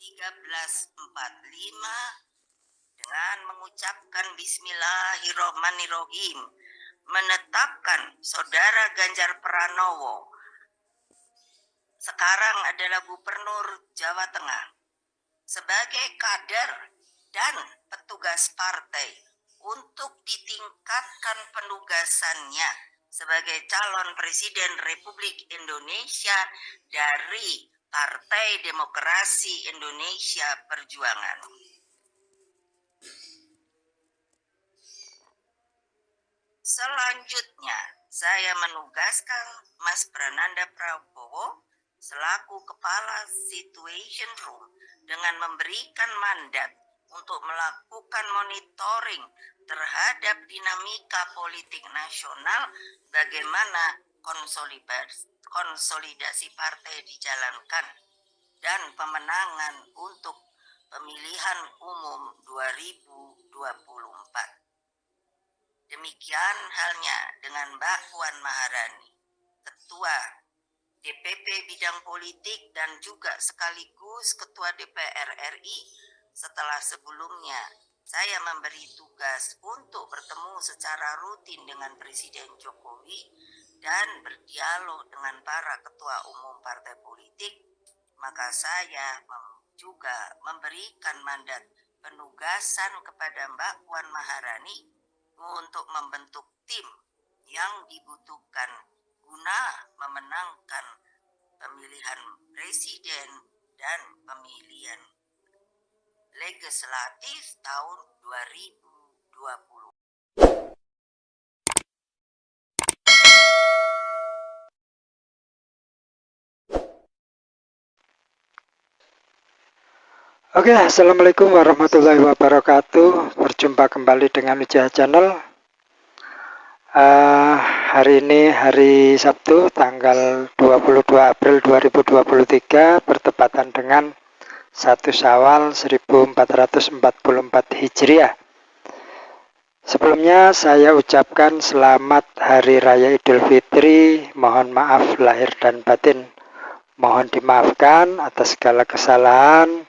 1345 dengan mengucapkan Bismillahirrohmanirrohim menetapkan Saudara Ganjar Pranowo sekarang adalah Gubernur Jawa Tengah sebagai kader dan petugas partai untuk ditingkatkan penugasannya sebagai calon Presiden Republik Indonesia dari Partai Demokrasi Indonesia Perjuangan. Selanjutnya, saya menugaskan Mas Prananda Prabowo selaku Kepala Situation Room dengan memberikan mandat untuk melakukan monitoring terhadap dinamika politik nasional, bagaimana konsolidasi partai dijalankan, dan pemenangan untuk pemilihan umum 2024. Demikian halnya dengan Mbak Puan Maharani, Ketua DPP Bidang Politik dan juga sekaligus Ketua DPR RI, setelah sebelumnya saya memberi tugas untuk bertemu secara rutin dengan Presiden Jokowi dan berdialog dengan para ketua umum partai politik, maka saya juga memberikan mandat penugasan kepada Mbak Puan Maharani untuk membentuk tim yang dibutuhkan guna memenangkan pemilihan presiden dan pemilihan legislatif tahun 2020. Oke, assalamualaikum warahmatullahi wabarakatuh. Berjumpa kembali dengan Wijaya Channel. Hari ini hari Sabtu, tanggal 22 April 2023, bertepatan dengan 1 Syawal 1444 Hijriah. Sebelumnya saya ucapkan selamat Hari Raya Idul Fitri. Mohon maaf lahir dan batin. Mohon dimaafkan atas segala kesalahan,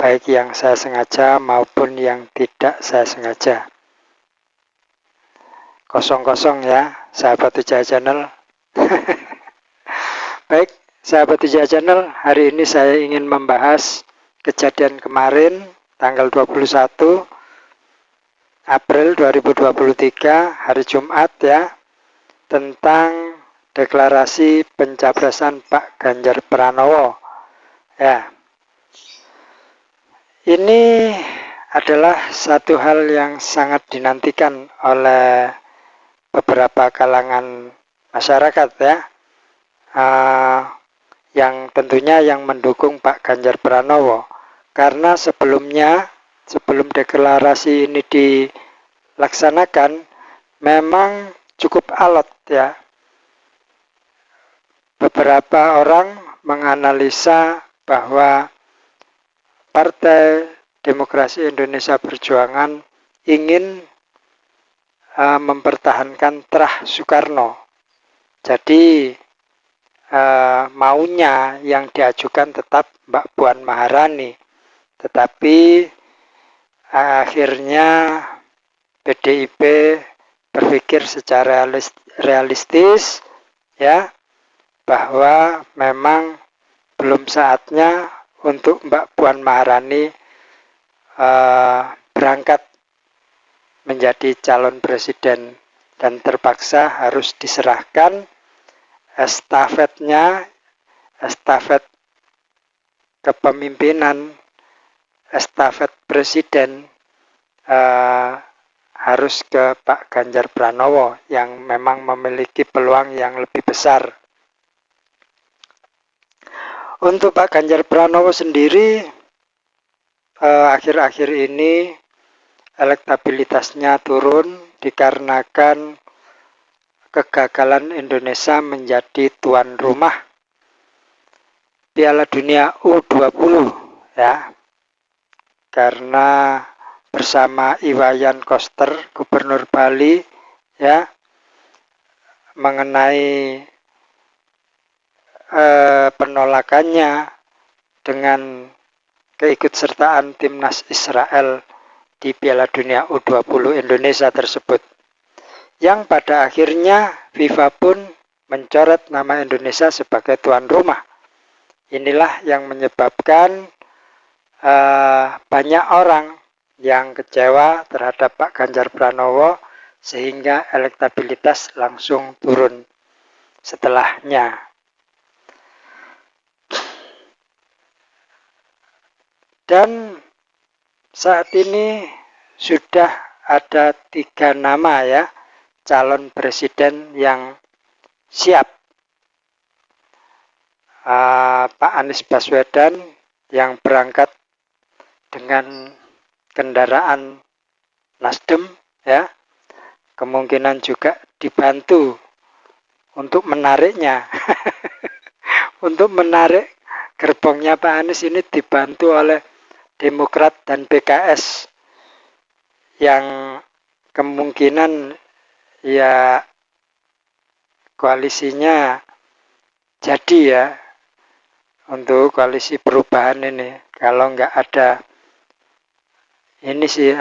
baik yang saya sengaja maupun yang tidak saya sengaja. Kosong-kosong ya, sahabat Wijaya Channel. Baik, sahabat Wijaya Channel, hari ini saya ingin membahas kejadian kemarin, tanggal 21 April 2023, hari Jumat ya, tentang deklarasi pencapresan Pak Ganjar Pranowo. Ya, ini adalah satu hal yang sangat dinantikan oleh beberapa kalangan masyarakat ya, yang tentunya yang mendukung Pak Ganjar Pranowo, karena sebelum deklarasi ini dilaksanakan memang cukup alot ya. Beberapa orang menganalisa bahwa Partai Demokrasi Indonesia Perjuangan ingin mempertahankan terah Soekarno. Jadi maunya yang diajukan tetap Mbak Puan Maharani, tetapi akhirnya PDIP berpikir secara realistis ya, bahwa memang belum saatnya untuk Mbak Puan Maharani berangkat menjadi calon presiden, dan terpaksa harus diserahkan estafet kepemimpinan, estafet presiden harus ke Pak Ganjar Pranowo yang memang memiliki peluang yang lebih besar. Untuk Pak Ganjar Pranowo sendiri, akhir-akhir ini elektabilitasnya turun dikarenakan kegagalan Indonesia menjadi tuan rumah Piala Dunia U20 ya, karena bersama Iwayan Koster, Gubernur Bali ya, mengenai penolakannya dengan keikutsertaan timnas Israel di Piala Dunia U20 Indonesia tersebut, yang pada akhirnya FIFA pun mencoret nama Indonesia sebagai tuan rumah. Inilah yang menyebabkan banyak orang yang kecewa terhadap Pak Ganjar Pranowo, sehingga elektabilitas langsung turun setelahnya. Dan saat ini sudah ada 3 nama ya calon presiden yang siap. Pak Anies Baswedan yang berangkat dengan kendaraan Nasdem ya, kemungkinan juga dibantu untuk menariknya. Untuk menarik gerbongnya Pak Anies ini dibantu oleh Demokrat dan PKS yang kemungkinan ya koalisinya jadi ya untuk koalisi perubahan ini. Kalau nggak ada ini sih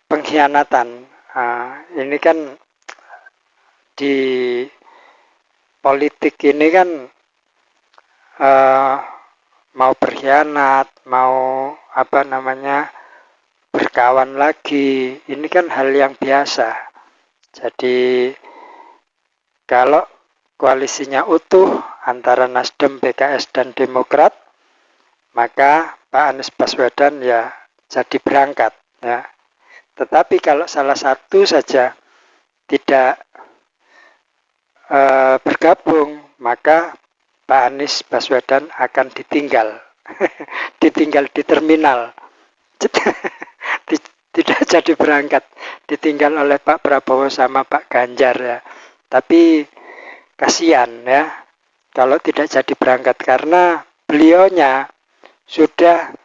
pengkhianatan. Ini kan di politik ini kan mau berkhianat, mau berkawan lagi, ini kan hal yang biasa. Jadi kalau koalisinya utuh antara Nasdem, PKS dan Demokrat, maka Pak Anies Baswedan ya jadi berangkat ya. Tetapi kalau salah satu saja tidak bergabung, maka Pak Anies Baswedan akan ditinggal. Ditinggal di terminal. Tidak jadi berangkat, ditinggal oleh Pak Prabowo sama Pak Ganjar ya. Tapi kasihan ya kalau tidak jadi berangkat, karena beliaunya sudah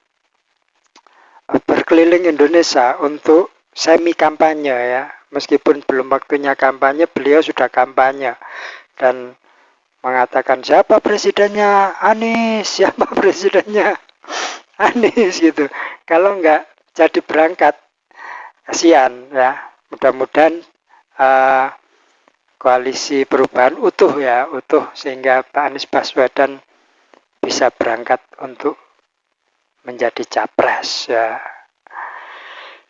berkeliling Indonesia untuk semi kampanye ya. Meskipun belum waktunya kampanye, beliau sudah kampanye dan mengatakan siapa presidennya Anies, siapa presidennya Anies gitu. Kalau nggak jadi berangkat, kasihan ya. Mudah-mudahan koalisi perubahan utuh ya, utuh sehingga Pak Anies Baswedan bisa berangkat untuk menjadi capres ya.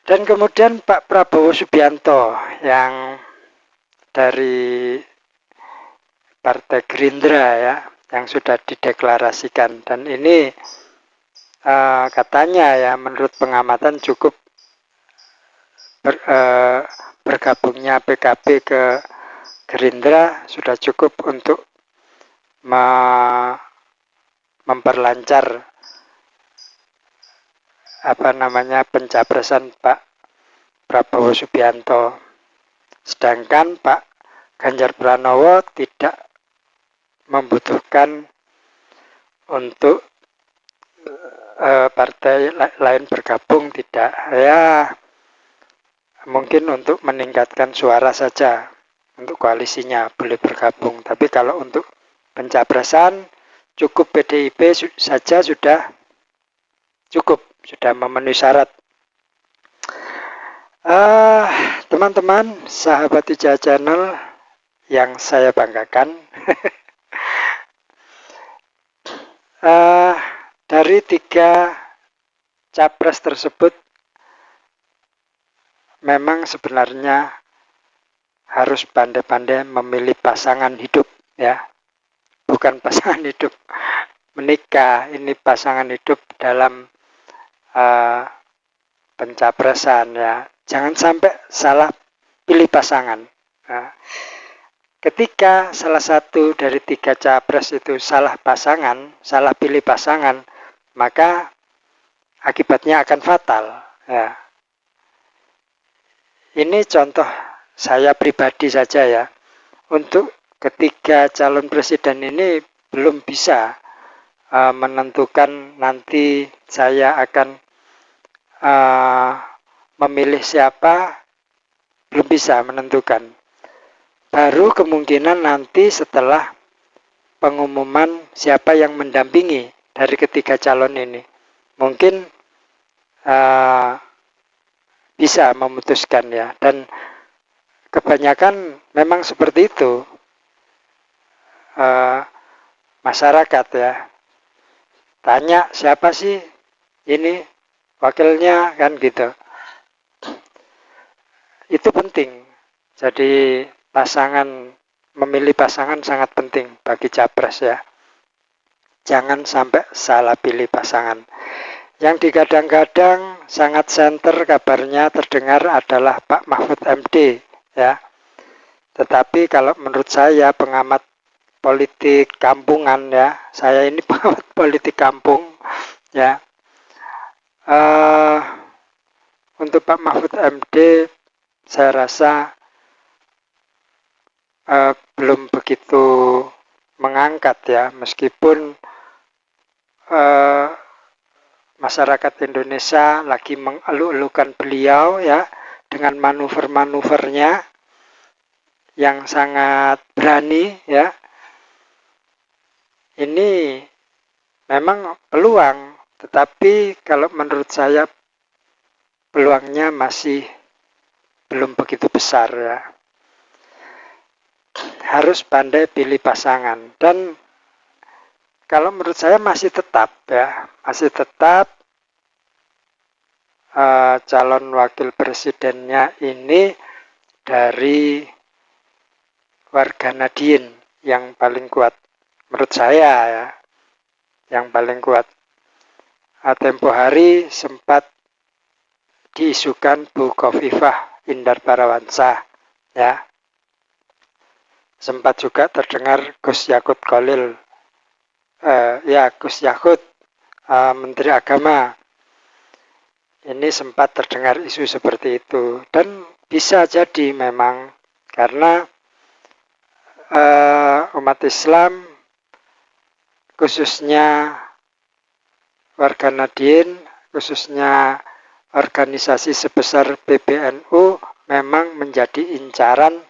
Dan kemudian Pak Prabowo Subianto yang dari Partai Gerindra ya, yang sudah dideklarasikan, dan ini katanya ya menurut pengamatan cukup bergabungnya PKB ke Gerindra sudah cukup untuk memperlancar pencapresan Pak Prabowo Subianto. Sedangkan Pak Ganjar Pranowo tidak membutuhkan untuk partai lain bergabung, tidak ya, mungkin untuk meningkatkan suara saja untuk koalisinya boleh bergabung. Tapi kalau untuk pencapresan cukup PDIP saja sudah cukup, sudah memenuhi syarat. Teman-teman sahabat Ija Channel yang saya banggakan, dari 3 capres tersebut memang sebenarnya harus pandai-pandai memilih pasangan hidup ya, bukan pasangan hidup menikah, ini pasangan hidup dalam pencapresan ya. Jangan sampai salah pilih pasangan. Nah, ketika salah satu dari 3 capres itu salah pasangan, salah pilih pasangan, maka akibatnya akan fatal ya. Ini contoh saya pribadi saja ya. Untuk ketiga calon presiden ini belum bisa menentukan nanti saya akan memilih siapa, belum bisa menentukan. Baru kemungkinan nanti setelah pengumuman siapa yang mendampingi dari ketiga calon ini. Mungkin bisa memutuskan ya, dan kebanyakan memang seperti itu masyarakat ya. Tanya siapa sih ini wakilnya kan gitu. Itu penting. Jadi memilih pasangan sangat penting bagi capres ya. Jangan sampai salah pilih pasangan. Yang digadang-gadang sangat senter kabarnya terdengar adalah Pak Mahfud MD ya. Tetapi kalau menurut saya pengamat politik kampungan ya, saya ini pengamat politik kampung ya. Untuk Pak Mahfud MD saya rasa belum begitu mengangkat ya, meskipun masyarakat Indonesia lagi mengeluh-elukan beliau ya dengan manuver-manuvernya yang sangat berani ya. Ini memang peluang, tetapi kalau menurut saya peluangnya masih belum begitu besar ya. Harus pandai pilih pasangan, dan kalau menurut saya masih tetap calon wakil presidennya ini dari warga Nahdien yang paling kuat. Menurut saya ya, yang paling kuat. Tempo hari sempat diisukan Bu Khofifah Indar Parawansa ya. Sempat juga terdengar Gus Yakut Khalil, Gus Yakut, Menteri Agama. Ini sempat terdengar isu seperti itu, dan bisa jadi memang karena umat Islam khususnya warga Nahdien, khususnya organisasi sebesar PBNU memang menjadi incaran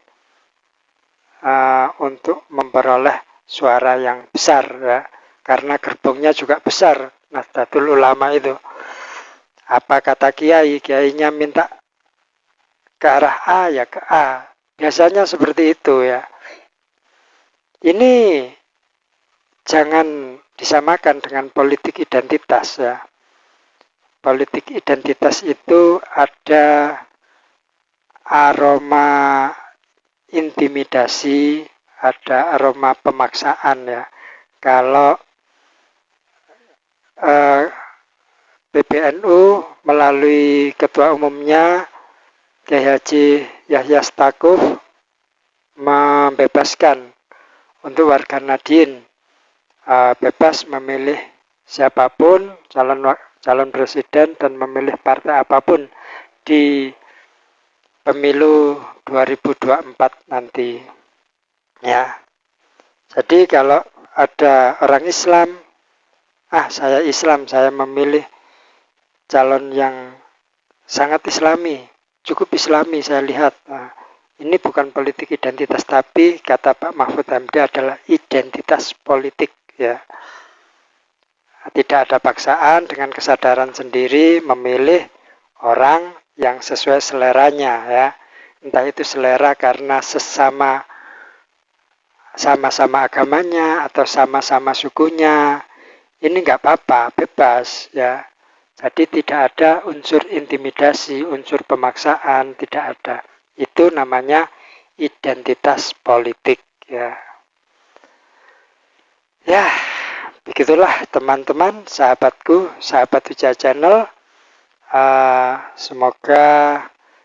untuk memperoleh suara yang besar ya, karena gerbongnya juga besar. Nahdlatul Ulama itu, apa kata kiainya minta ke arah A ya ke A, biasanya seperti itu ya. Ini jangan disamakan dengan politik identitas ya. Politik identitas itu ada aroma intimidasi, ada aroma pemaksaan ya. Kalau PBNU melalui ketua umumnya Kiai Haji Yahya Stakuf membebaskan untuk warga Nahdien bebas memilih siapapun calon presiden dan memilih partai apapun di pemilu 2024 nanti ya. Jadi kalau ada orang Islam, saya Islam, saya memilih calon yang sangat Islami, cukup Islami saya lihat. Ini bukan politik identitas, tapi kata Pak Mahfud MD adalah identitas politik ya. Tidak ada paksaan, dengan kesadaran sendiri memilih orang yang sesuai seleranya ya. Entah itu selera karena sama-sama agamanya atau sama-sama sukunya. Ini nggak apa-apa, bebas ya. Jadi tidak ada unsur intimidasi, unsur pemaksaan, tidak ada. Itu namanya identitas politik ya. Ya, begitulah teman-teman, sahabatku, sahabat Wijaya Channel. Semoga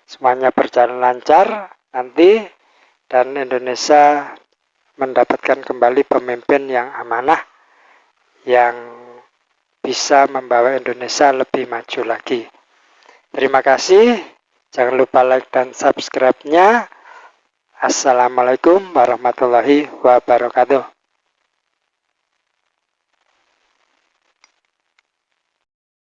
semuanya berjalan lancar nanti dan Indonesia mendapatkan kembali pemimpin yang amanah, yang bisa membawa Indonesia lebih maju lagi. Terima kasih. Jangan lupa like dan subscribe-nya. Assalamualaikum warahmatullahi wabarakatuh.